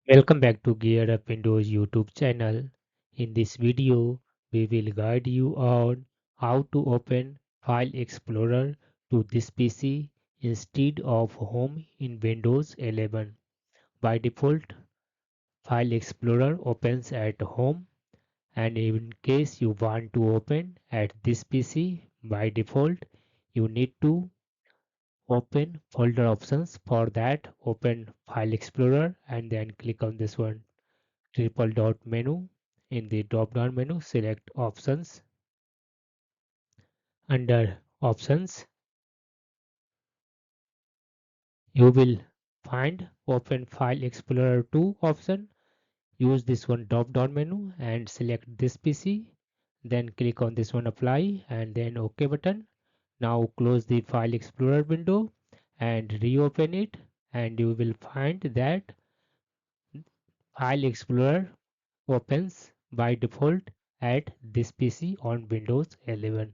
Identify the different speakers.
Speaker 1: Welcome back to Gear Up Windows YouTube channel. In this video, we will guide you on how to open File Explorer to this PC instead of Home in Windows 11. By default, File Explorer opens at Home, and in case you want to open at this PC, by default, you need to open folder options. For that, open File Explorer and then click on this one triple dot menu. In the drop down menu, select options. Under options, you will find open file explorer 2 option. Use this one drop down menu and select this PC. Then click on this one apply and then OK button. Now close the file explorer window and reopen it, and you will find that file explorer opens by default at this PC on Windows 11.